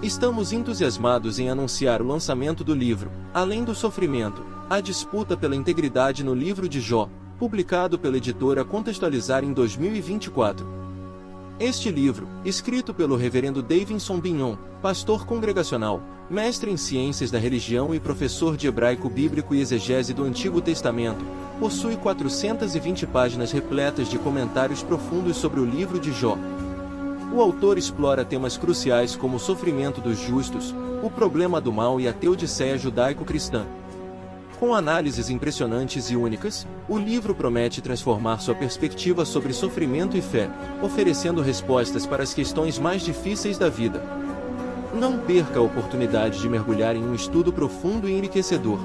Estamos entusiasmados em anunciar o lançamento do livro, Além do Sofrimento, a disputa pela integridade no livro de Jó, publicado pela editora Contextualizar em 2024. Este livro, escrito pelo reverendo Davidson Bignon, pastor congregacional, mestre em ciências da religião e professor de hebraico bíblico e exegese do Antigo Testamento, possui 420 páginas repletas de comentários profundos sobre o livro de Jó. O autor explora temas cruciais como o sofrimento dos justos, o problema do mal e a teodiceia judaico-cristã. Com análises impressionantes e únicas, o livro promete transformar sua perspectiva sobre sofrimento e fé, oferecendo respostas para as questões mais difíceis da vida. Não perca a oportunidade de mergulhar em um estudo profundo e enriquecedor.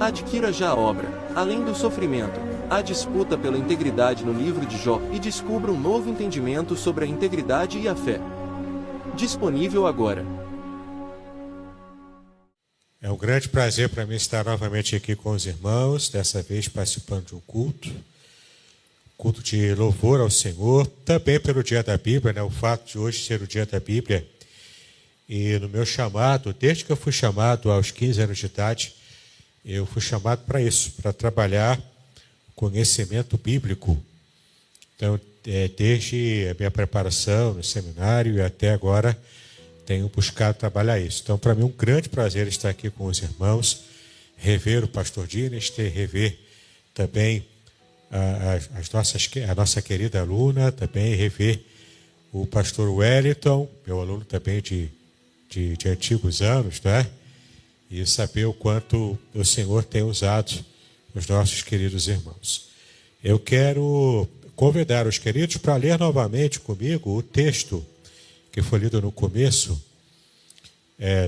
Adquira já a obra, Além do Sofrimento, a disputa pela integridade no livro de Jó e descubra um novo entendimento sobre a integridade e a fé. Disponível agora. É um grande prazer para mim estar novamente aqui com os irmãos, dessa vez participando de um culto de louvor ao Senhor, também pelo Dia da Bíblia, né? O fato de hoje ser o Dia da Bíblia. E no meu chamado, desde que eu fui chamado aos 15 anos de idade, eu fui chamado para isso, para trabalhar conhecimento bíblico. Então, desde a minha preparação no seminário e até agora, tenho buscado trabalhar isso. Então, para mim, um grande prazer estar aqui com os irmãos, rever o pastor Dinester, rever também a nossa querida aluna, também rever o pastor Wellington, meu aluno também de antigos anos, né? E saber o quanto o Senhor tem usado os nossos queridos irmãos. Eu quero convidar os queridos para ler novamente comigo o texto que foi lido no começo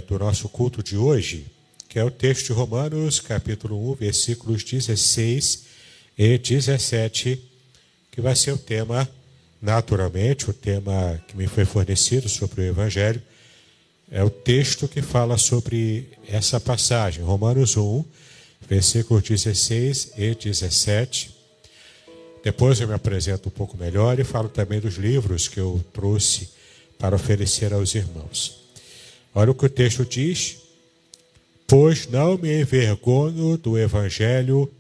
do nosso culto de hoje, que é o texto de Romanos, capítulo 1, versículos 16 e 17, que vai ser o tema, naturalmente, o tema que me foi fornecido sobre o Evangelho. É o texto que fala sobre essa passagem, Romanos 1, versículos 16 e 17. Depois eu me apresento um pouco melhor e falo também dos livros que eu trouxe para oferecer aos irmãos. Olha o que o texto diz: pois não me envergonho do Evangelho,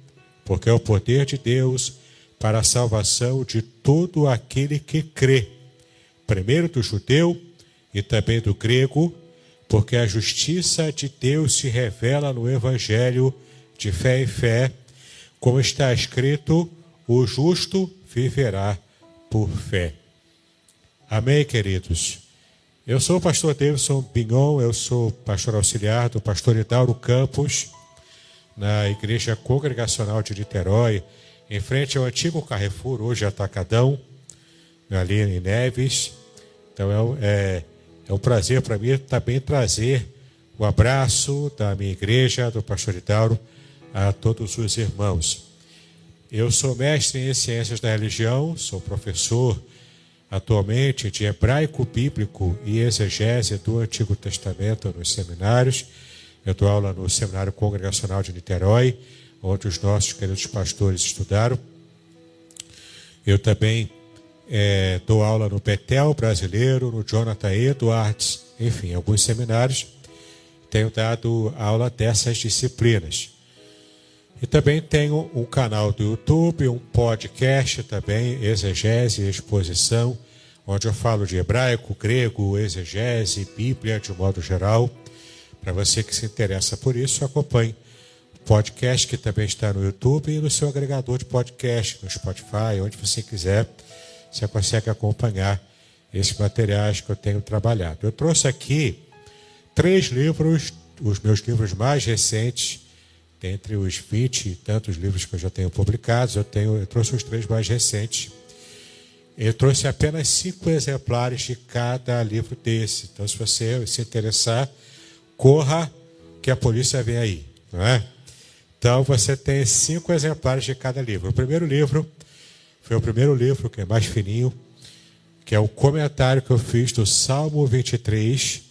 porque é o poder de Deus para a salvação de todo aquele que crê, primeiro do judeu e também do grego, porque a justiça de Deus se revela no Evangelho de fé em fé, como está escrito, o justo viverá por fé. Amém, queridos? Eu sou o pastor Davidson Bignon, eu sou pastor auxiliar do pastor Idauro Campos, na Igreja Congregacional de Niterói, em frente ao antigo Carrefour, hoje Atacadão, ali em Neves. Então é um prazer para mim também trazer o abraço da minha igreja, do pastor Idauro, a todos os irmãos. Eu sou mestre em ciências da religião, sou professor atualmente de hebraico bíblico e exegese do Antigo Testamento nos seminários. Eu dou aula no Seminário Congregacional de Niterói, onde os nossos queridos pastores estudaram. Eu também dou aula no Betel Brasileiro, no Jonathan Edwards, enfim, alguns seminários. Tenho dado aula dessas disciplinas. E também tenho um canal do YouTube, um podcast também, exegese e exposição, onde eu falo de hebraico, grego, exegese, Bíblia de modo geral. Para você que se interessa por isso, acompanhe o podcast que também está no YouTube e no seu agregador de podcast, no Spotify, onde você quiser, você consegue acompanhar esses materiais que eu tenho trabalhado. Eu trouxe aqui 3 livros, os meus livros mais recentes, dentre os 20 e tantos livros que eu já tenho publicados, eu trouxe os 3 mais recentes. Eu trouxe apenas 5 exemplares de cada livro desse. Então, se você se interessar, corra que a polícia vem aí, não é? Então, você tem 5 exemplares de cada livro. O primeiro livro foi o primeiro livro, que é mais fininho, que é o comentário que eu fiz do Salmo 23,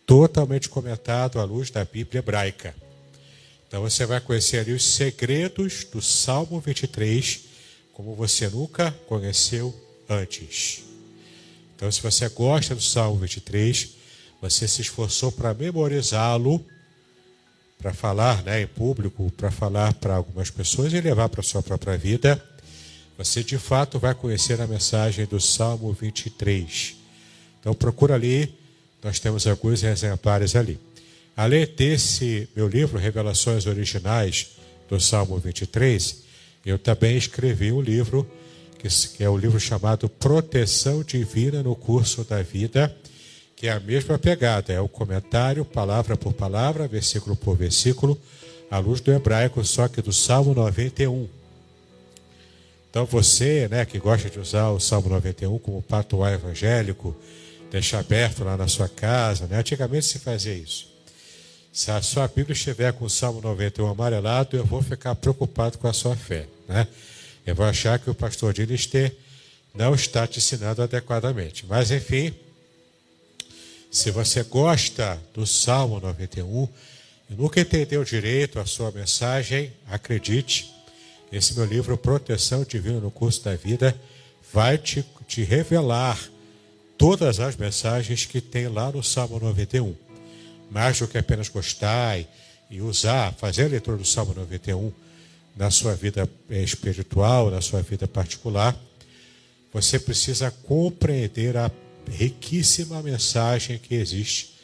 totalmente comentado à luz da Bíblia hebraica. Então você vai conhecer ali os segredos do Salmo 23, como você nunca conheceu antes. Então, se você gosta do Salmo 23, você se esforçou para memorizá-lo, para falar, né, em público, para falar para algumas pessoas e levar para a sua própria vida, você de fato vai conhecer a mensagem do Salmo 23. Então procura ali, nós temos alguns exemplares ali. Além desse meu livro, Revelações Originais do Salmo 23, eu também escrevi um livro, que é o livro chamado Proteção Divina no Curso da Vida, que é a mesma pegada, é o comentário, palavra por palavra, versículo por versículo, à luz do hebraico, só que do Salmo 91. Então você, né, que gosta de usar o Salmo 91 como patuá evangélico, deixar aberto lá na sua casa, né? Antigamente se fazia isso. Se a sua Bíblia estiver com o Salmo 91 amarelado, eu vou ficar preocupado com a sua fé, né? Eu vou achar que o pastor Dinister não está te ensinando adequadamente. Mas enfim, se você gosta do Salmo 91 e nunca entendeu direito a sua mensagem, acredite, esse meu livro, Proteção Divina no Curso da Vida, vai te revelar todas as mensagens que tem lá no Salmo 91. Mais do que apenas gostar e usar, fazer a leitura do Salmo 91 na sua vida espiritual, na sua vida particular, você precisa compreender a riquíssima mensagem que existe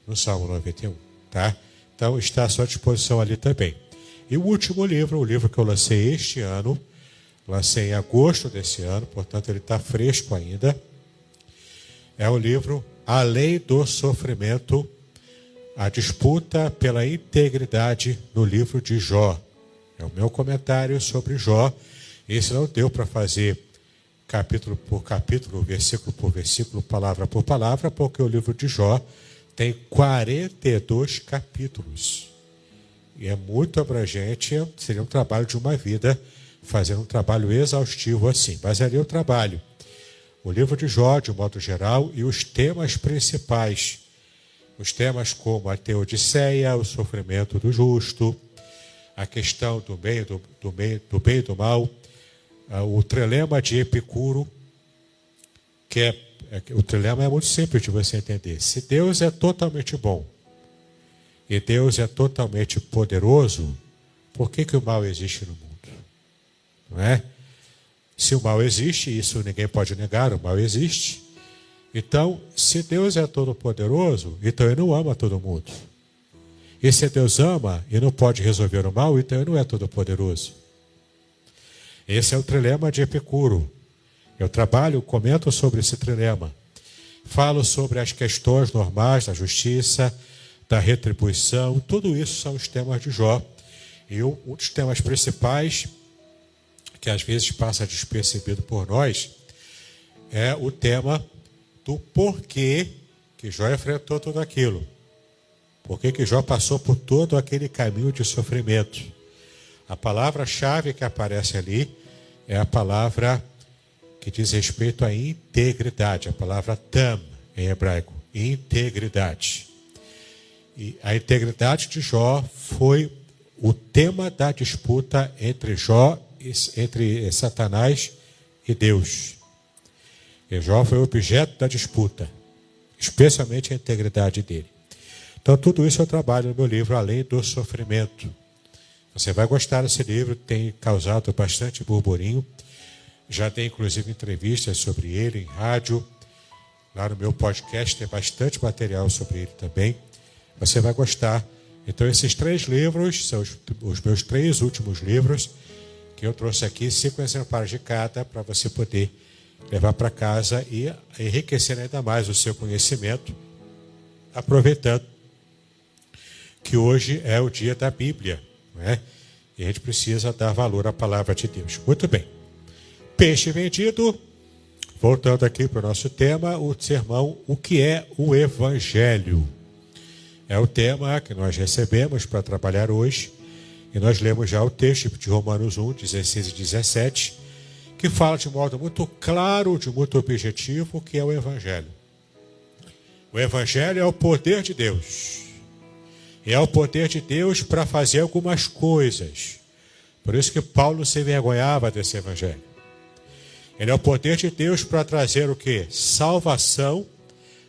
no Salmo 91, tá? Então está à sua disposição ali também. E o último livro, o livro que eu lancei este ano, lancei em agosto desse ano, portanto ele está fresco ainda, é o livro Além do Sofrimento, a disputa pela integridade no livro de Jó. É o meu comentário sobre Jó. Esse não deu para fazer capítulo por capítulo, versículo por versículo, palavra por palavra, porque o livro de Jó tem 42 capítulos. E é muito abrangente, seria um trabalho de uma vida, fazer um trabalho exaustivo assim. Mas ali eu trabalho o livro de Jó, de um modo geral, e os temas principais. Os temas como a teodiceia, o sofrimento do justo, a questão do bem e do mal, o trilema de Epicuro, o trilema é muito simples de você entender. Se Deus é totalmente bom e Deus é totalmente poderoso, por que o mal existe no mundo? Não é? Se o mal existe, isso ninguém pode negar, o mal existe. Então, se Deus é todo poderoso, então Ele não ama todo mundo. E se Deus ama e não pode resolver o mal, então Ele não é todo poderoso. Esse é o trilema de Epicuro. Eu comento sobre esse trilema. Falo sobre as questões normais da justiça, da retribuição, tudo isso são os temas de Jó. E um dos temas principais, que às vezes passa despercebido por nós, é o tema do porquê que Jó enfrentou tudo aquilo. Por que Jó passou por todo aquele caminho de sofrimento. A palavra-chave que aparece ali é a palavra que diz respeito à integridade, a palavra tam em hebraico, integridade. E a integridade de Jó foi o tema da disputa entre entre Satanás e Deus. E Jó foi o objeto da disputa, especialmente a integridade dele. Então tudo isso eu trabalho no meu livro, Além do Sofrimento. Você vai gostar desse livro, tem causado bastante burburinho. Já tem inclusive entrevistas sobre ele em rádio. Lá no meu podcast tem bastante material sobre ele também. Você vai gostar. Então esses 3 livros são os meus 3 últimos livros, que eu trouxe aqui 5 exemplares de cada, para você poder levar para casa e enriquecer ainda mais o seu conhecimento, aproveitando que hoje é o dia da Bíblia, não é? E a gente precisa dar valor à palavra de Deus. Muito bem. Peixe vendido. Voltando aqui para o nosso tema, o sermão, o que é o Evangelho? É o tema que nós recebemos para trabalhar hoje. E nós lemos já o texto de Romanos 1, 16 e 17, que fala de modo muito claro, de muito objetivo, o que é o Evangelho. O Evangelho é o poder de Deus. E é o poder de Deus para fazer algumas coisas. Por isso que Paulo se envergonhava desse Evangelho. Ele é o poder de Deus para trazer o quê? Salvação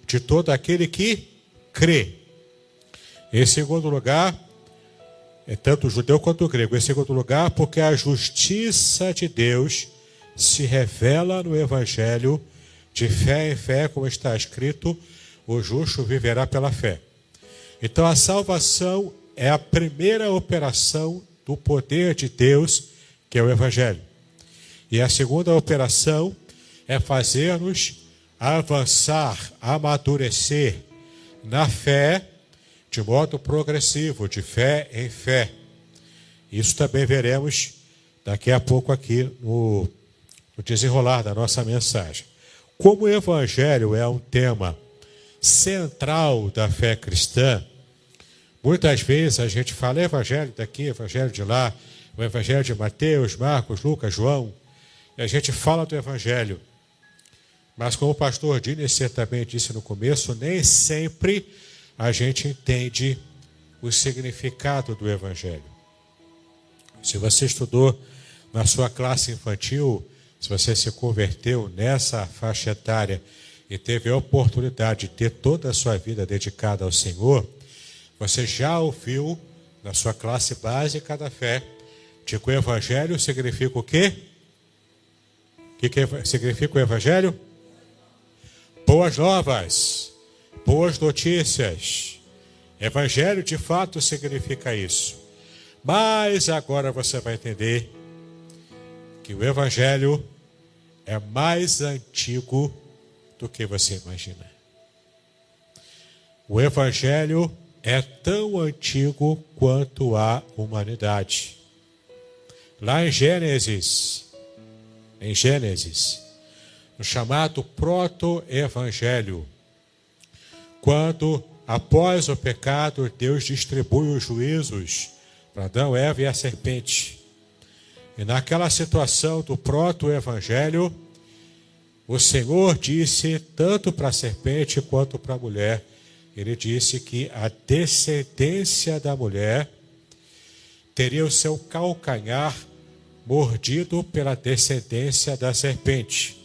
de todo aquele que crê. Em segundo lugar, é tanto o judeu quanto o grego. Em segundo lugar, porque a justiça de Deus se revela no Evangelho de fé em fé, como está escrito, o justo viverá pela fé. Então a salvação é a primeira operação do poder de Deus, que é o Evangelho. E a segunda operação é fazer-nos avançar, amadurecer na fé, de modo progressivo, de fé em fé. Isso também veremos daqui a pouco aqui no desenrolar da nossa mensagem. Como o Evangelho é um tema central da fé cristã, muitas vezes a gente fala Evangelho daqui, Evangelho de lá, o Evangelho de Mateus, Marcos, Lucas, João, e a gente fala do Evangelho. Mas como o pastor Dinicer também disse no começo, nem sempre a gente entende o significado do Evangelho. Se você estudou na sua classe infantil, se você se converteu nessa faixa etária e teve a oportunidade de ter toda a sua vida dedicada ao Senhor, você já ouviu na sua classe básica da fé de que o Evangelho significa o quê? O que significa o Evangelho? Boas novas, boas notícias. Evangelho de fato significa isso. Mas agora você vai entender que o Evangelho é mais antigo do que você imagina. O Evangelho é tão antigo quanto a humanidade. Lá em Gênesis, no chamado proto-evangelho, quando, após o pecado, Deus distribui os juízos para Adão, Eva e a serpente. E naquela situação do proto-evangelho, o Senhor disse, tanto para a serpente quanto para a mulher, ele disse que a descendência da mulher teria o seu calcanhar mordido pela descendência da serpente.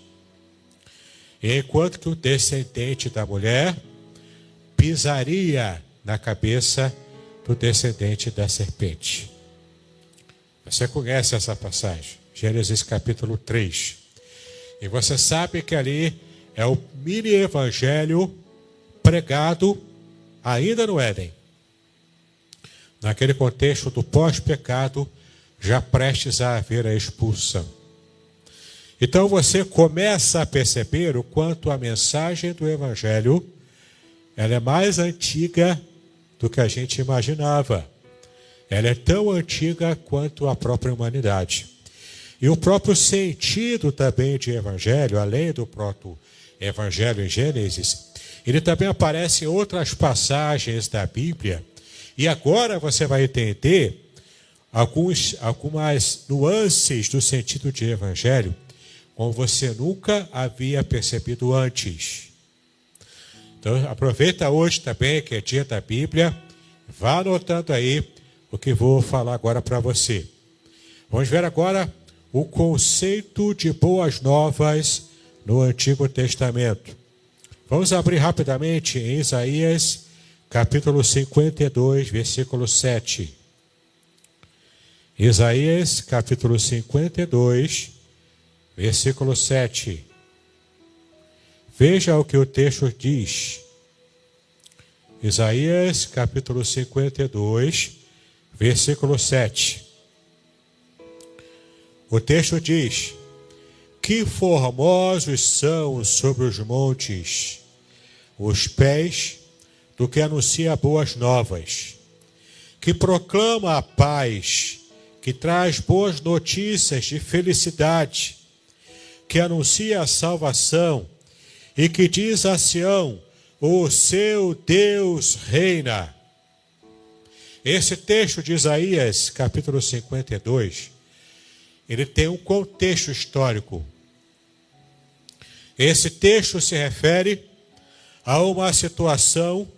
E enquanto que o descendente da mulher pisaria na cabeça do descendente da serpente. Você conhece essa passagem, Gênesis capítulo 3. E você sabe que ali é o mini-evangelho pregado ainda no Éden. Naquele contexto do pós-pecado, já prestes a haver a expulsão. Então você começa a perceber o quanto a mensagem do Evangelho ela é mais antiga do que a gente imaginava. Ela é tão antiga quanto a própria humanidade. E o próprio sentido também de Evangelho, além do próprio Evangelho em Gênesis, ele também aparece em outras passagens da Bíblia. E agora você vai entender algumas nuances do sentido de Evangelho, como você nunca havia percebido antes. Então aproveita hoje também, que é dia da Bíblia, vá anotando aí o que vou falar agora para você. Vamos ver agora o conceito de boas novas no Antigo Testamento. Vamos abrir rapidamente em Isaías, capítulo 52, versículo 7. Isaías, capítulo 52, versículo 7. Veja o que o texto diz. Isaías, capítulo 52, versículo 7. O texto diz: que formosos são sobre os montes os pés do que anuncia boas novas, que proclama a paz, que traz boas notícias de felicidade, que anuncia a salvação e que diz a Sião: o seu Deus reina. Esse texto de Isaías, capítulo 52, ele tem um contexto histórico. Esse texto se refere a uma situação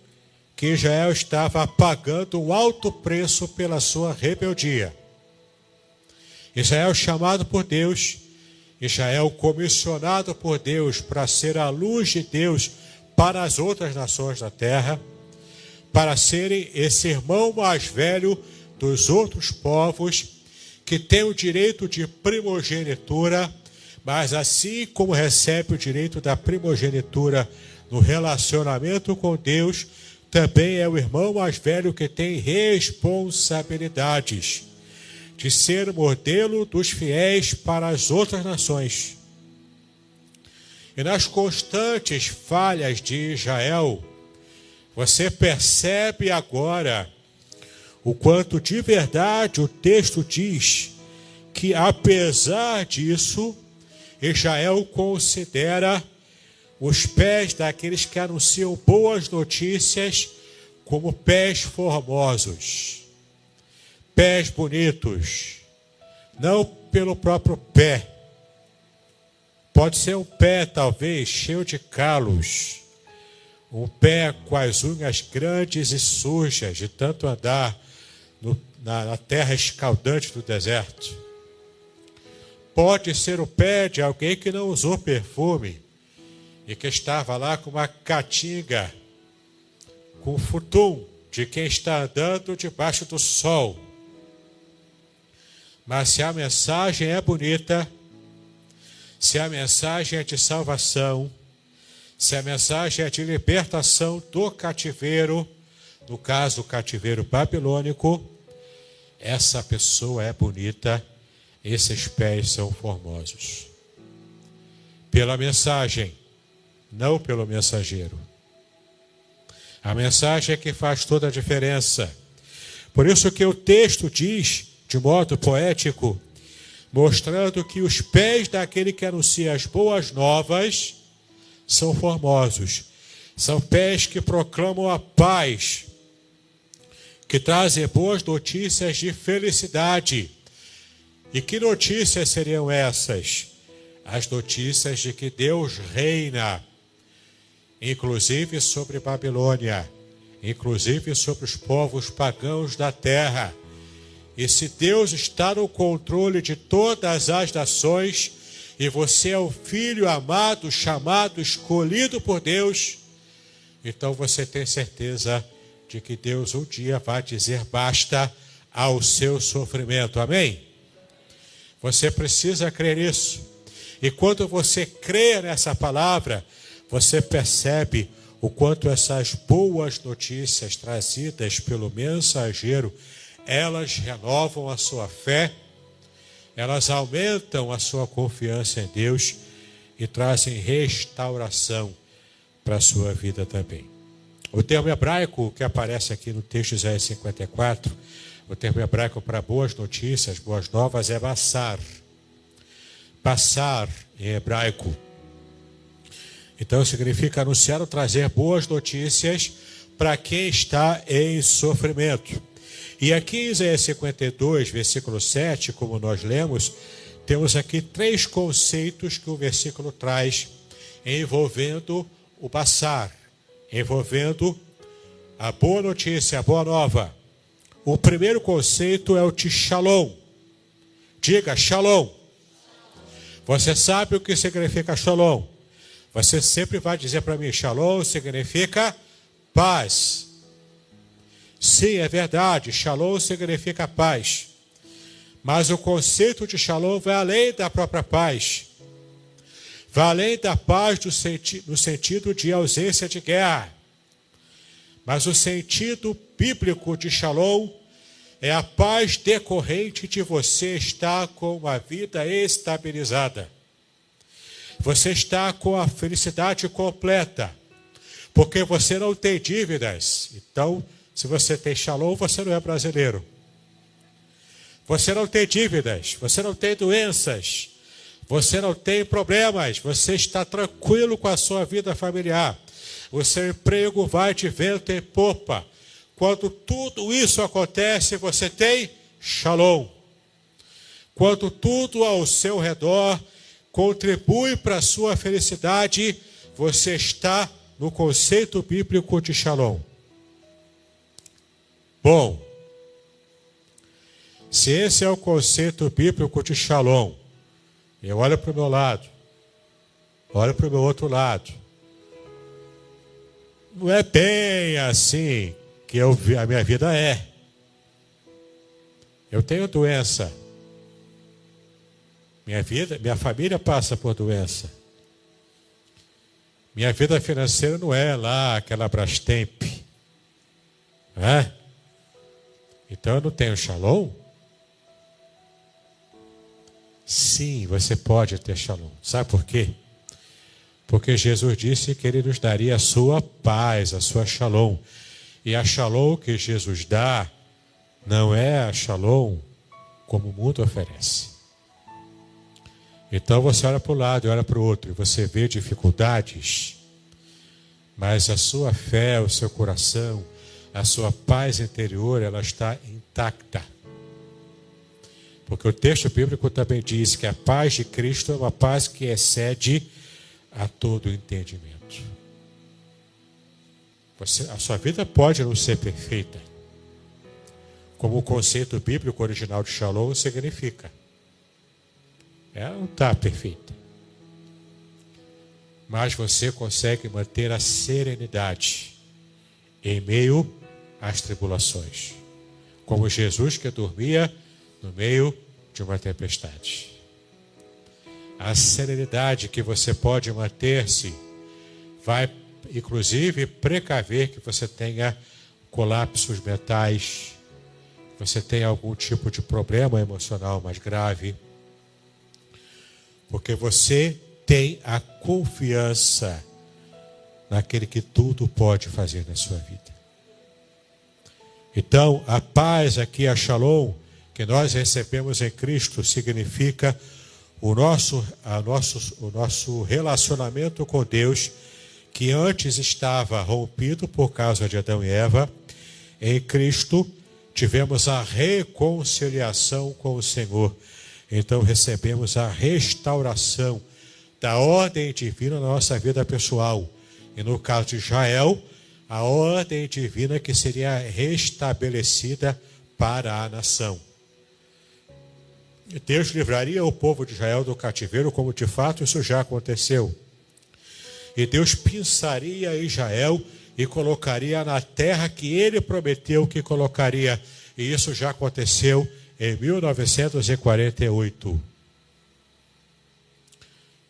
que Israel estava pagando um alto preço pela sua rebeldia. Israel chamado por Deus, Israel comissionado por Deus para ser a luz de Deus para as outras nações da terra, para serem esse irmão mais velho dos outros povos, que tem o direito de primogenitura, mas assim como recebe o direito da primogenitura no relacionamento com Deus, também é o irmão mais velho que tem responsabilidades de ser modelo dos fiéis para as outras nações. E nas constantes falhas de Israel, você percebe agora o quanto de verdade o texto diz que, apesar disso, Israel considera os pés daqueles que anunciam boas notícias como pés formosos, pés bonitos, não pelo próprio pé. Pode ser um pé, talvez, cheio de calos, um pé com as unhas grandes e sujas de tanto andar na terra escaldante do deserto. Pode ser o pé de alguém que não usou perfume e que estava lá com uma caatinga, com o futum de quem está andando debaixo do sol. Mas se a mensagem é bonita, se a mensagem é de salvação, se a mensagem é de libertação do cativeiro, no caso do cativeiro babilônico, essa pessoa é bonita, esses pés são formosos. Pela mensagem, não pelo mensageiro. A mensagem é que faz toda a diferença. Por isso que o texto diz, de modo poético, mostrando que os pés daquele que anuncia as boas novas são formosos. São pés que proclamam a paz, que trazem boas notícias de felicidade. E que notícias seriam essas? As notícias de que Deus reina, inclusive sobre Babilônia, inclusive sobre os povos pagãos da terra. E se Deus está no controle de todas as nações, e você é o filho amado, chamado, escolhido por Deus, então você tem certeza de que Deus um dia vai dizer basta ao seu sofrimento. Amém? Você precisa crer nisso. E quando você crê nessa palavra, você percebe o quanto essas boas notícias trazidas pelo mensageiro, elas renovam a sua fé, elas aumentam a sua confiança em Deus e trazem restauração para a sua vida também. O termo hebraico que aparece aqui no texto de Isaías 54, o termo hebraico para boas notícias, boas novas, é basar. Basar em hebraico. Então significa anunciar ou trazer boas notícias para quem está em sofrimento. E aqui em Isaías 52, versículo 7, como nós lemos, temos aqui 3 conceitos que o versículo traz envolvendo o basar, envolvendo a boa notícia, a boa nova. O primeiro conceito é o de shalom. Diga shalom. Você sabe o que significa shalom? Você sempre vai dizer para mim, shalom significa paz. Sim, é verdade, shalom significa paz. Mas o conceito de shalom vai além da própria paz. Vai além da paz no sentido de ausência de guerra. Mas o sentido bíblico de shalom é a paz decorrente de você estar com uma vida estabilizada. Você está com a felicidade completa, porque você não tem dívidas. Então, se você tem shalom, você não é brasileiro. Você não tem dívidas, você não tem doenças, você não tem problemas, você está tranquilo com a sua vida familiar. O seu emprego vai de vento em popa. Quando tudo isso acontece, você tem shalom. Quando tudo ao seu redor contribui para a sua felicidade, você está no conceito bíblico de shalom. Bom, se esse é o conceito bíblico de shalom, eu olho para o meu lado, olho para o meu outro lado. Não é bem assim que a minha vida é. Eu tenho doença. Minha família passa por doença. Minha vida financeira não é lá aquela Brastemp. Né? Então eu não tenho shalom? Sim, você pode ter shalom. Sabe por quê? Porque Jesus disse que Ele nos daria a sua paz, a sua shalom. E a shalom que Jesus dá não é a shalom como o mundo oferece. Então você olha para o lado e olha para o outro, e você vê dificuldades, mas a sua fé, o seu coração, a sua paz interior, ela está intacta. Porque o texto bíblico também diz que a paz de Cristo é uma paz que excede a todo entendimento. A sua vida pode não ser perfeita, como o conceito bíblico original de shalom significa. Ela não está perfeita. Mas você consegue manter a serenidade em meio às tribulações. Como Jesus que dormia no meio de uma tempestade. A serenidade que você pode manter-se vai, inclusive, precaver que você tenha colapsos mentais, que você tenha algum tipo de problema emocional mais grave. Porque você tem a confiança naquele que tudo pode fazer na sua vida. Então, a paz aqui, a shalom, que nós recebemos em Cristo, significa o nosso relacionamento com Deus, que antes estava rompido por causa de Adão e Eva. Em Cristo, tivemos a reconciliação com o Senhor. Então recebemos a restauração da ordem divina na nossa vida pessoal. E no caso de Israel, a ordem divina que seria restabelecida para a nação. Deus livraria o povo de Israel do cativeiro, como de fato isso já aconteceu. E Deus pinçaria Israel e colocaria na terra que Ele prometeu que colocaria. E isso já aconteceu em 1948.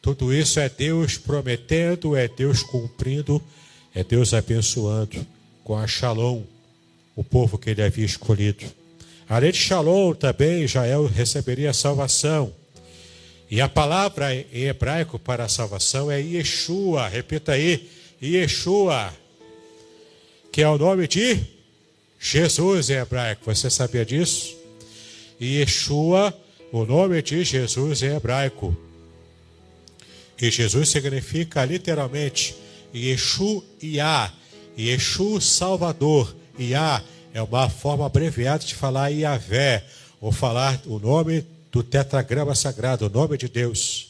Tudo isso é Deus prometendo, é Deus cumprindo, é Deus abençoando com a shalom, o povo que Ele havia escolhido. Além de shalom, também Israel receberia a salvação. E a palavra em hebraico para a salvação é Yeshua. Repita aí, Yeshua, que é o nome de Jesus em hebraico. Você sabia disso? Yeshua, o nome de Jesus em hebraico. E Jesus significa literalmente Yeshu Iá, Yeshu Salvador. Iá é uma forma abreviada de falar Iavé, ou falar o nome do tetragrama sagrado, o nome de Deus.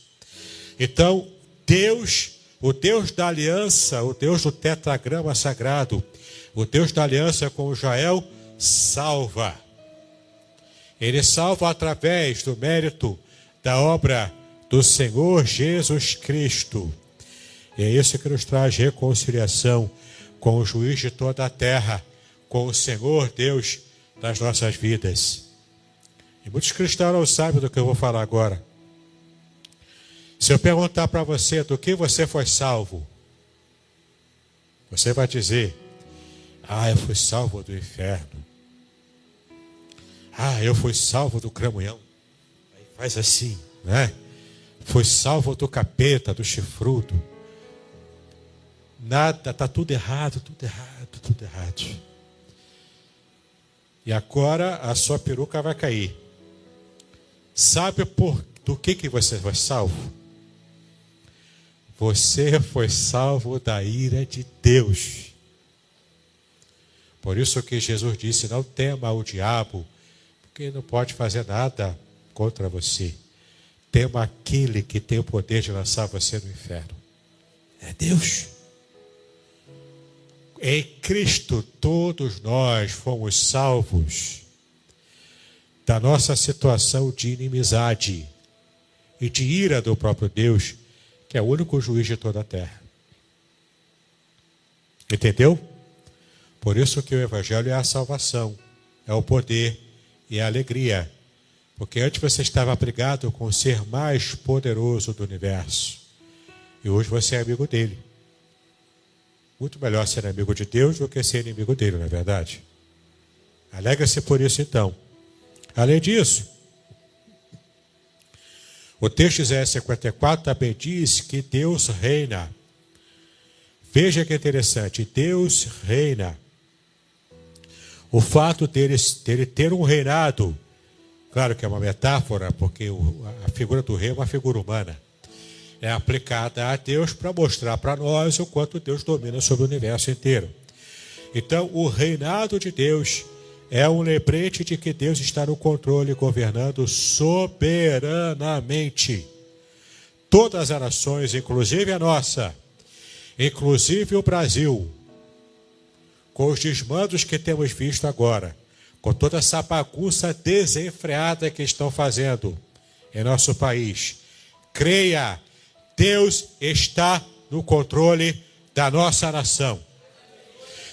Então, Deus, o Deus da aliança, o Deus do tetragrama sagrado, o Deus da aliança com Israel, salva. Ele salva através do mérito da obra do Senhor Jesus Cristo. E é isso que nos traz reconciliação com o juiz de toda a terra, com o Senhor Deus das nossas vidas. E muitos cristãos não sabem do que eu vou falar agora. Se eu perguntar para você do que você foi salvo, você vai dizer: eu fui salvo do inferno. Eu fui salvo do cramunhão. Aí faz assim, né? Foi salvo do capeta, do chifrudo. Nada, está tudo errado, tudo errado, tudo errado. E agora a sua peruca vai cair. Sabe do que você foi salvo? Você foi salvo da ira de Deus. Por isso que Jesus disse: não tema o diabo, porque não pode fazer nada contra você. Tema aquele que tem o poder de lançar você no inferno. É Deus. Em Cristo todos nós fomos salvos da nossa situação de inimizade e de ira do próprio Deus, que é o único juiz de toda a terra. Entendeu? Por isso que o Evangelho é a salvação, é o poder e a alegria. Porque antes você estava abrigado com o ser mais poderoso do universo. E hoje você é amigo dele. Muito melhor ser amigo de Deus do que ser inimigo dele, não é verdade? Alegra-se por isso então. Além disso, o texto de Isaías 54 também diz que Deus reina. Veja que interessante, Deus reina. O fato dele ter um reinado, claro que é uma metáfora, porque a figura do rei é uma figura humana, é aplicada a Deus para mostrar para nós o quanto Deus domina sobre o universo inteiro. Então, o reinado de Deus é um lembrete de que Deus está no controle, governando soberanamente todas as nações, inclusive a nossa, inclusive o Brasil, com os desmandos que temos visto agora, com toda essa bagunça desenfreada que estão fazendo em nosso país. Creia, Deus está no controle da nossa nação.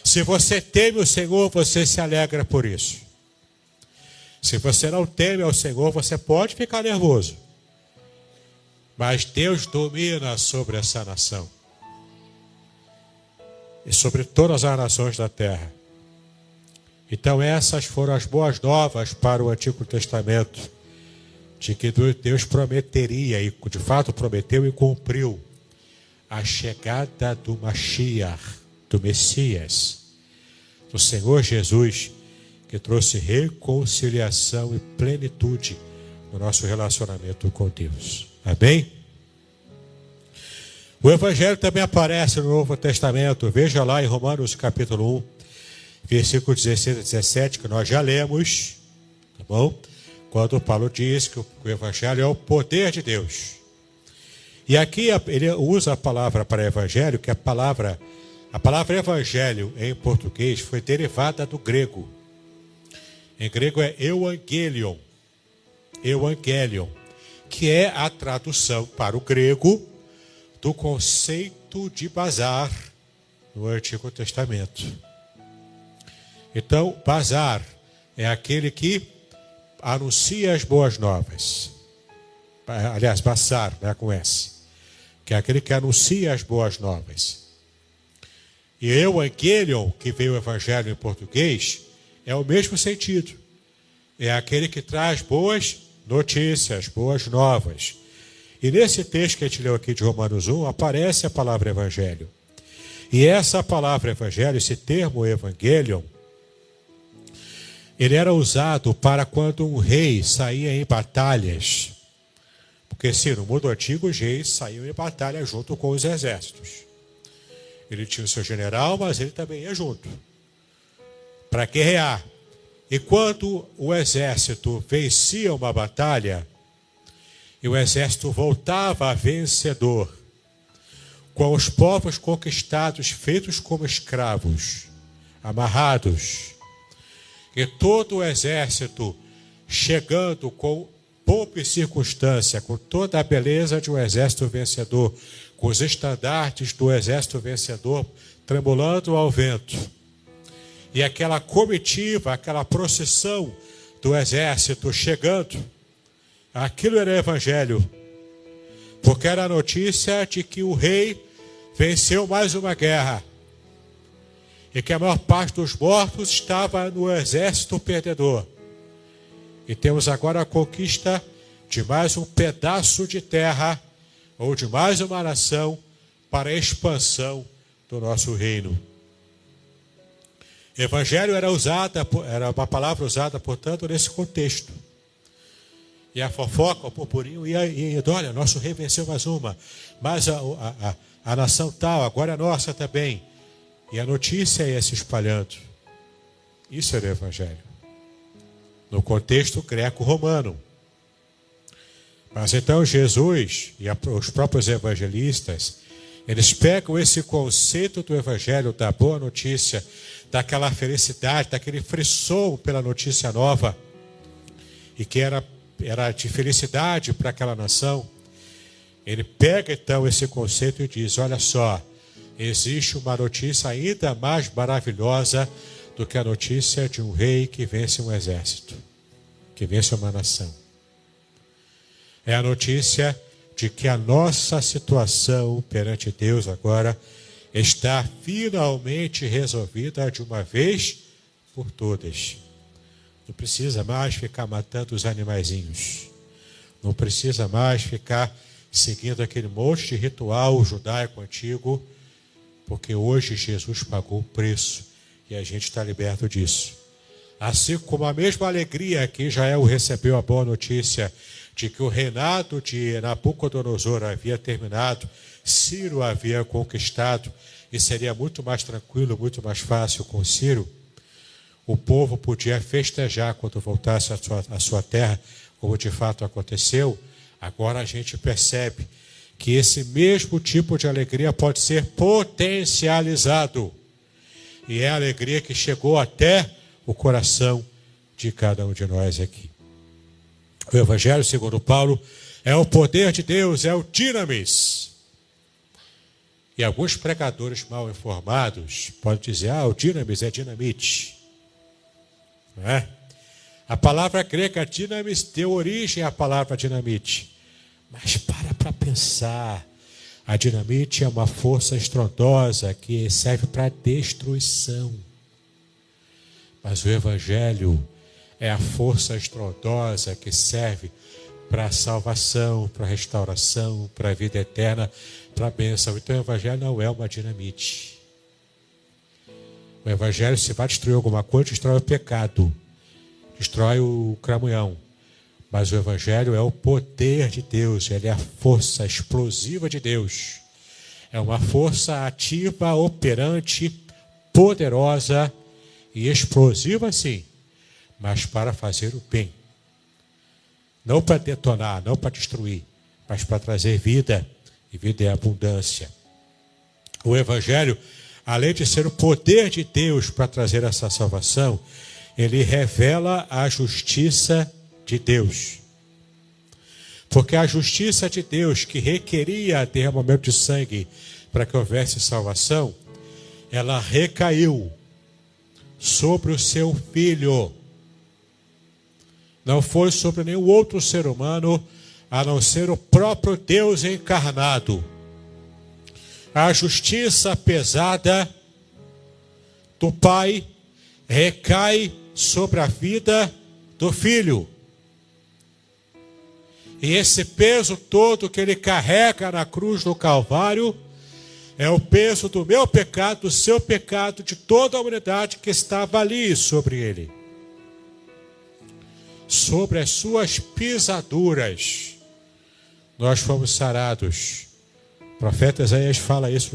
Se você teme o Senhor, você se alegra por isso. Se você não teme ao Senhor, você pode ficar nervoso. Mas Deus domina sobre essa nação. E sobre todas as nações da terra. Então essas foram as boas novas para o Antigo Testamento, de que Deus prometeria, e de fato prometeu e cumpriu, a chegada do Mashiach, do Messias, do Senhor Jesus, que trouxe reconciliação e plenitude no nosso relacionamento com Deus. Amém? O Evangelho também aparece no Novo Testamento. Veja lá em Romanos capítulo 1, versículo 16 a 17, que nós já lemos, tá bom? Quando Paulo diz que o Evangelho é o poder de Deus. E aqui ele usa a palavra para Evangelho, que a palavra Evangelho em português foi derivada do grego. Em grego é Evangelion, que é a tradução para o grego do conceito de bazar no Antigo Testamento. Então, bazar é aquele que anuncia as boas novas. Aliás, bazar, né, com S. Que é aquele que anuncia as boas novas. E Evangelion, que veio o Evangelho em português, é o mesmo sentido. É aquele que traz boas notícias, boas novas. E nesse texto que a gente leu aqui de Romanos 1, aparece a palavra Evangelho. E essa palavra Evangelho, esse termo Evangelion, ele era usado para quando um rei saía em batalhas. Porque sim, no mundo antigo os reis saíam em batalha junto com os exércitos. Ele tinha o seu general, mas ele também ia junto para guerrear. E quando o exército vencia uma batalha, e o exército voltava vencedor, com os povos conquistados feitos como escravos, amarrados, e todo o exército chegando com pompa e circunstância, com toda a beleza de um exército vencedor, com os estandartes do exército vencedor tremulando ao vento, e aquela comitiva, aquela procissão do exército chegando, aquilo era o Evangelho, porque era a notícia de que o rei venceu mais uma guerra e que a maior parte dos mortos estava no exército perdedor. E temos agora a conquista de mais um pedaço de terra ou de mais uma nação para a expansão do nosso reino. Evangelho era uma palavra usada, portanto, nesse contexto. E a fofoca, o purpurinho ia indo, olha, nosso rei venceu mais uma, mas a nação tal, agora é nossa também. E a notícia ia se espalhando. Isso era o Evangelho. No contexto greco-romano. Mas então Jesus e os próprios evangelistas, eles pegam esse conceito do Evangelho, da boa notícia, daquela felicidade, daquele frisson pela notícia nova, e que era de felicidade para aquela nação. Ele pega então esse conceito e diz, olha só, existe uma notícia ainda mais maravilhosa do que a notícia de um rei que vence um exército, que vence uma nação. É a notícia de que a nossa situação perante Deus agora está finalmente resolvida de uma vez por todas. Não precisa mais ficar matando os animaizinhos. Não precisa mais ficar seguindo aquele monte de ritual judaico antigo, porque hoje Jesus pagou o preço e a gente está liberto disso. Assim como a mesma alegria que Israel recebeu a boa notícia de que o reinado de Nabucodonosor havia terminado, Ciro havia conquistado e seria muito mais tranquilo, muito mais fácil com Ciro, o povo podia festejar quando voltasse à sua terra, como de fato aconteceu. Agora a gente percebe que esse mesmo tipo de alegria pode ser potencializado. E é a alegria que chegou até o coração de cada um de nós aqui. O Evangelho, segundo Paulo, é o poder de Deus, é o dinamis. E alguns pregadores mal informados podem dizer, o dinamis é dinamite. Não é? A palavra grega dinamis deu origem à palavra dinamite. Mas para pensar. A dinamite é uma força estrondosa que serve para destruição. Mas o Evangelho é a força estrondosa que serve para a salvação, para a restauração, para a vida eterna, para a bênção. Então o Evangelho não é uma dinamite. O Evangelho, se vai destruir alguma coisa, destrói o pecado, destrói o cramunhão. Mas o Evangelho é o poder de Deus, ele é a força explosiva de Deus. É uma força ativa, operante, poderosa e explosiva, sim, mas para fazer o bem. Não para detonar, não para destruir, mas para trazer vida, e vida é abundância. O Evangelho, além de ser o poder de Deus para trazer essa salvação, ele revela a justiça de Deus. Porque a justiça de Deus, que requeria derramamento de sangue para que houvesse salvação, ela recaiu sobre o seu Filho. Não foi sobre nenhum outro ser humano, a não ser o próprio Deus encarnado. A justiça pesada do Pai recai sobre a vida do Filho. E esse peso todo que ele carrega na cruz do Calvário é o peso do meu pecado, do seu pecado, de toda a humanidade que estava ali sobre ele. Sobre as suas pisaduras, nós fomos sarados. O profeta Isaías fala isso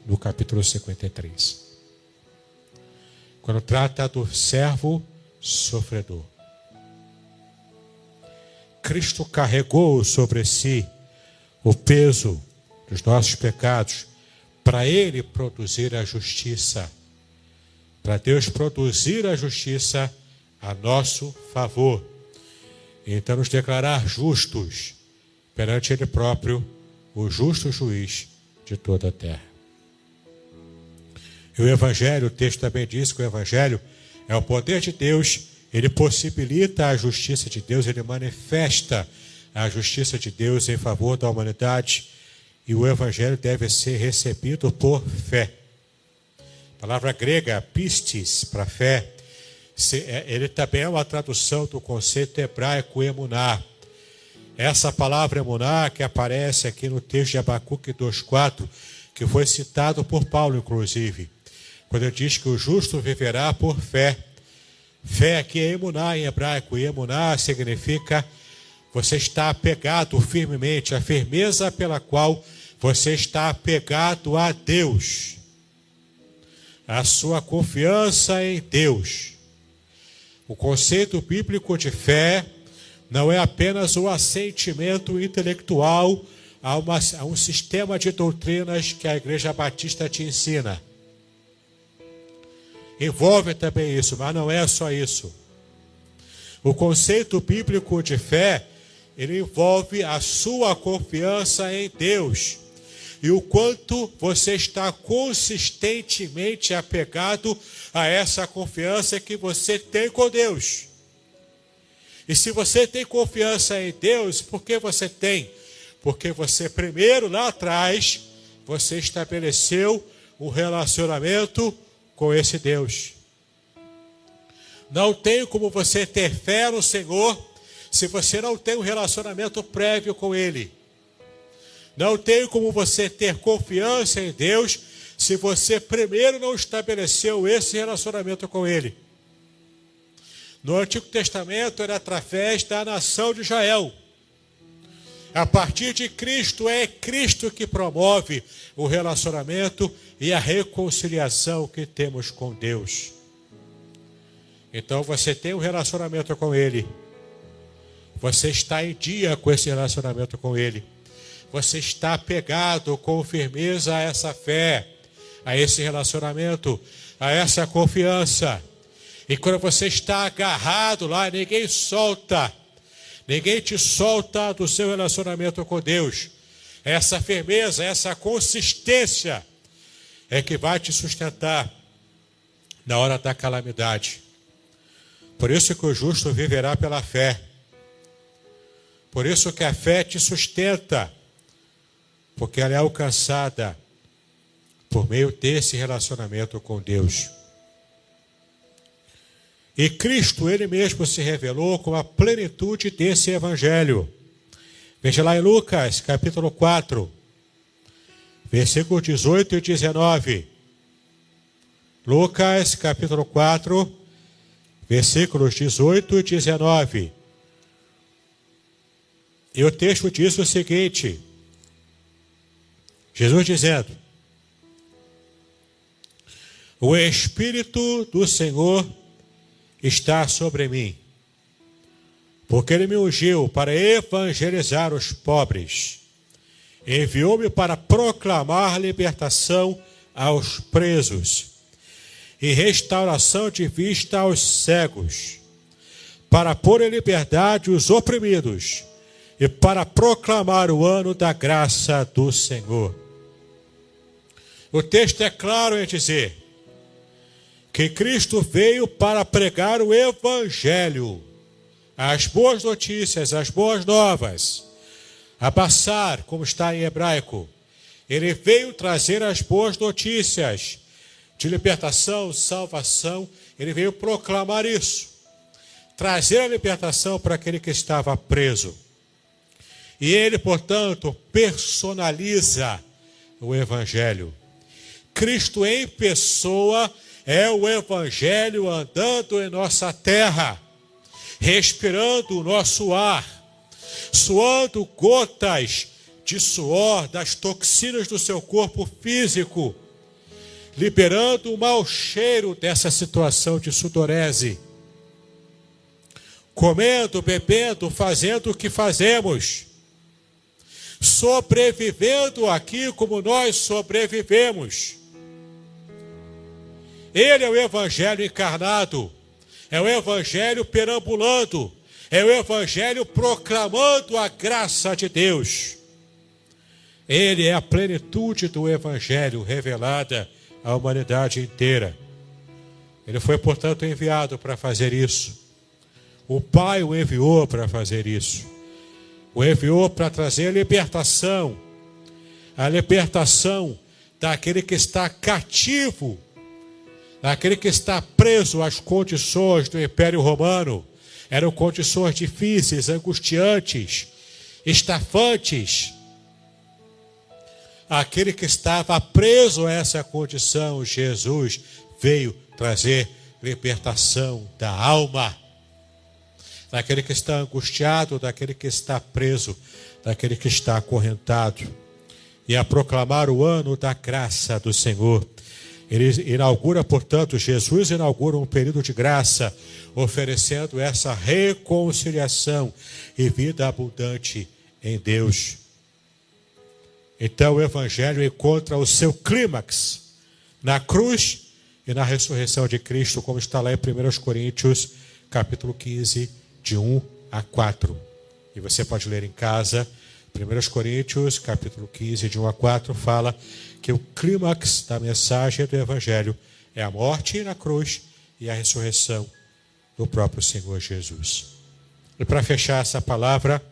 no capítulo 53. Quando trata do servo sofredor. Cristo carregou sobre si o peso dos nossos pecados para ele produzir a justiça. Para Deus produzir a justiça a nosso favor. E então nos declarar justos perante ele próprio, o justo juiz de toda a terra. E o Evangelho, o texto também diz que o Evangelho é o poder de Deus. Ele possibilita a justiça de Deus, ele manifesta a justiça de Deus em favor da humanidade. E o Evangelho deve ser recebido por fé. A palavra grega, pistis, para fé, ele também é uma tradução do conceito hebraico emuná. Essa palavra emuná que aparece aqui no texto de Abacuque 2,4, que foi citado por Paulo, inclusive, quando ele diz que o justo viverá por fé. Fé aqui é emuná em hebraico, e emuná significa você está apegado firmemente, a firmeza pela qual você está apegado a Deus, a sua confiança em Deus. O conceito bíblico de fé não é apenas o assentimento intelectual a um sistema de doutrinas que a Igreja Batista te ensina. Envolve também isso, mas não é só isso. O conceito bíblico de fé, ele envolve a sua confiança em Deus. e o quanto você está consistentemente apegado a essa confiança que você tem com Deus. E se você tem confiança em Deus, por que você tem? Porque você primeiro, lá atrás, você estabeleceu um relacionamento com esse Deus. Não tem como você ter fé no Senhor se você não tem um relacionamento prévio com Ele. Não tem como você ter confiança em Deus se você primeiro não estabeleceu esse relacionamento com Ele. No Antigo Testamento era através da nação de Israel. A partir de Cristo, é Cristo que promove o relacionamento e a reconciliação que temos com Deus. Então você tem um relacionamento com Ele. Você está em dia com esse relacionamento com Ele. Você está apegado com firmeza a essa fé, a esse relacionamento, a essa confiança. E quando você está agarrado lá, ninguém solta. Ninguém te solta do seu relacionamento com Deus. Essa firmeza, essa consistência é que vai te sustentar na hora da calamidade. Por isso que o justo viverá pela fé. Por isso que a fé te sustenta. Porque ela é alcançada por meio desse relacionamento com Deus. E Cristo, Ele mesmo se revelou com a plenitude desse evangelho. Veja lá em Lucas, capítulo 4, versículos 18 e 19. Lucas, capítulo 4, versículos 18 e 19. E o texto diz o seguinte: Jesus dizendo: o Espírito do Senhor está sobre mim, porque Ele me ungiu para evangelizar os pobres, enviou-me para proclamar libertação aos presos e restauração de vista aos cegos, para pôr em liberdade os oprimidos e para proclamar o ano da graça do Senhor. O texto é claro em dizer que Cristo veio para pregar o evangelho, as boas notícias, as boas novas. Abassar, como está em hebraico. Ele veio trazer as boas notícias de libertação, salvação. Ele veio proclamar isso. Trazer a libertação para aquele que estava preso. E ele, portanto, personaliza o evangelho. Cristo em pessoa é o evangelho andando em nossa terra, respirando o nosso ar, suando gotas de suor das toxinas do seu corpo físico, liberando o mau cheiro dessa situação de sudorese, comendo, bebendo, fazendo o que fazemos, sobrevivendo aqui como nós sobrevivemos. Ele é o evangelho encarnado, é o evangelho perambulando, é o evangelho proclamando a graça de Deus. Ele é a plenitude do evangelho revelada à humanidade inteira. Ele foi, portanto, enviado para fazer isso. O Pai o enviou para fazer isso. O enviou para trazer a libertação daquele que está cativo, daquele que está preso às condições do Império Romano. Eram condições difíceis, angustiantes, estafantes. Aquele que estava preso a essa condição, Jesus veio trazer libertação da alma. Daquele que está angustiado, daquele que está preso, daquele que está acorrentado. E a proclamar o ano da graça do Senhor. Ele inaugura, portanto, Jesus inaugura um período de graça, oferecendo essa reconciliação e vida abundante em Deus. Então o Evangelho encontra o seu clímax na cruz e na ressurreição de Cristo, como está lá em 1 Coríntios, capítulo 15, de 1 a 4. E você pode ler em casa, 1 Coríntios, capítulo 15, de 1 a 4, fala que o clímax da mensagem do Evangelho é a morte na cruz e a ressurreição do próprio Senhor Jesus. E para fechar essa palavra,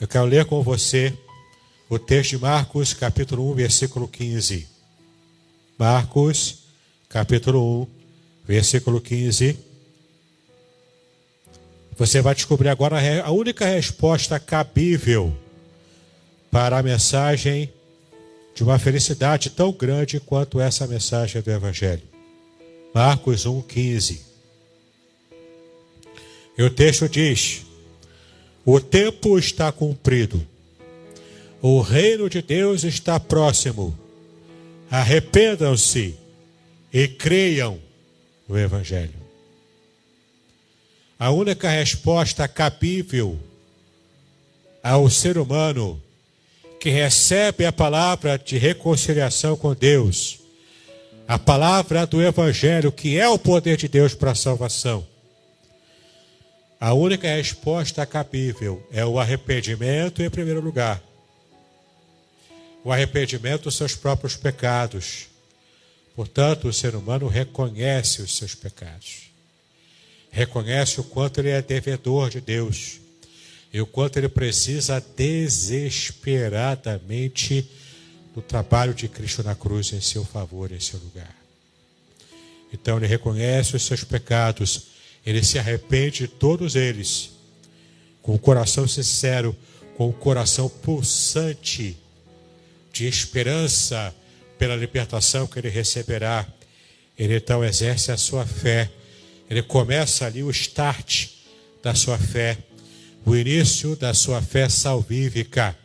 eu quero ler com você o texto de Marcos, capítulo 1, versículo 15. Marcos, capítulo 1, versículo 15. Você vai descobrir agora a única resposta cabível para a mensagem de uma felicidade tão grande quanto essa mensagem do Evangelho. Marcos 1, 15. E o texto diz: o tempo está cumprido, o reino de Deus está próximo, arrependam-se e creiam no Evangelho. A única resposta cabível ao ser humano que recebe a palavra de reconciliação com Deus, a palavra do Evangelho, que é o poder de Deus para a salvação, a única resposta cabível é o arrependimento em primeiro lugar. O arrependimento dos seus próprios pecados. Portanto, o ser humano reconhece os seus pecados. Reconhece o quanto ele é devedor de Deus. E o quanto ele precisa desesperadamente do trabalho de Cristo na cruz em seu favor, em seu lugar. Então ele reconhece os seus pecados. Ele se arrepende de todos eles. Com o coração sincero, com o coração pulsante de esperança pela libertação que ele receberá. Ele então exerce a sua fé. Ele começa ali o start da sua fé, o início da sua fé salvífica,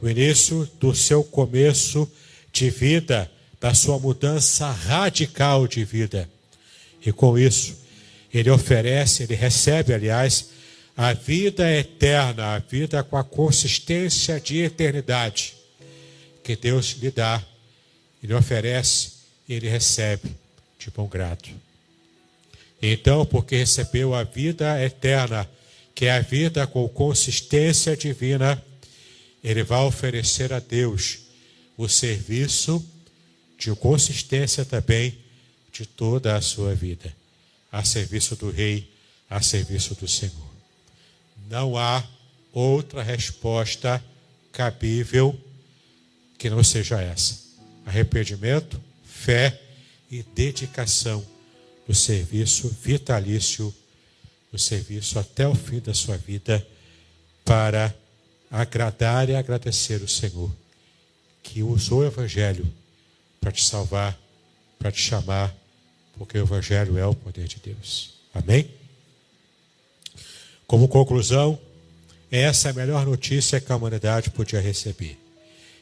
o início do seu começo de vida, da sua mudança radical de vida. E com isso, ele oferece, ele recebe, aliás, a vida eterna, a vida com a consistência de eternidade que Deus lhe dá. Ele oferece e ele recebe de bom grado. Então, porque recebeu a vida eterna, que é a vida com consistência divina, ele vai oferecer a Deus o serviço de consistência também de toda a sua vida, a serviço do Rei, a serviço do Senhor. Não há outra resposta cabível que não seja essa: arrependimento, fé e dedicação no serviço vitalício, no serviço até o fim da sua vida, para agradar e agradecer o Senhor, que usou o Evangelho para te salvar, para te chamar, porque o Evangelho é o poder de Deus. Amém? Como conclusão, essa é a melhor notícia que a humanidade podia receber.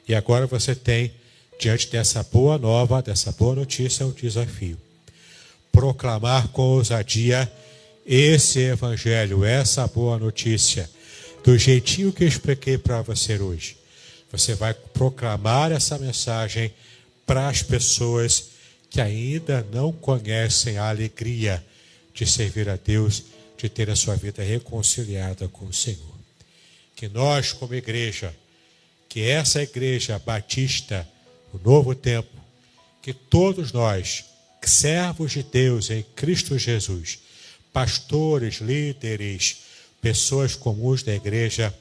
E agora você tem, diante dessa boa nova, dessa boa notícia, um desafio: proclamar com ousadia esse Evangelho, essa boa notícia, do jeitinho que eu expliquei para você hoje. Você vai proclamar essa mensagem para as pessoas que ainda não conhecem a alegria de servir a Deus, de ter a sua vida reconciliada com o Senhor. Que nós, como igreja, que essa igreja batista, o novo tempo, que todos nós, servos de Deus em Cristo Jesus, pastores, líderes, pessoas comuns da igreja,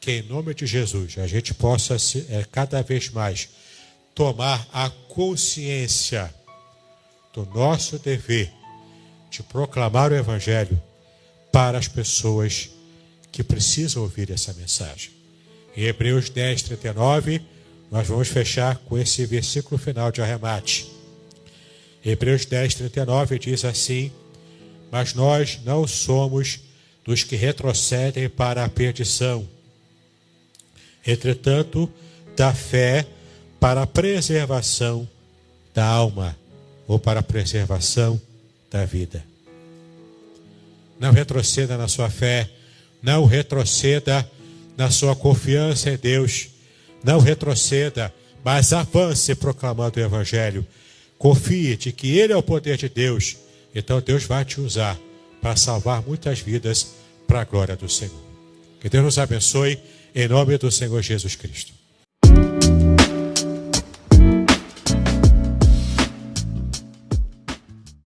que em nome de Jesus a gente possa cada vez mais tomar a consciência do nosso dever de proclamar o Evangelho para as pessoas que precisam ouvir essa mensagem. Em Hebreus 10, 39, nós vamos fechar com esse versículo final de arremate. Hebreus 10, 39 diz assim: mas nós não somos dos que retrocedem para a perdição. Entretanto, da fé para a preservação da alma, ou para a preservação da vida. Não retroceda na sua fé, não retroceda na sua confiança em Deus, não retroceda, mas avance proclamando o Evangelho. Confie de que Ele é o poder de Deus, então Deus vai te usar para salvar muitas vidas para a glória do Senhor. Que Deus nos abençoe, em nome do Senhor Jesus Cristo.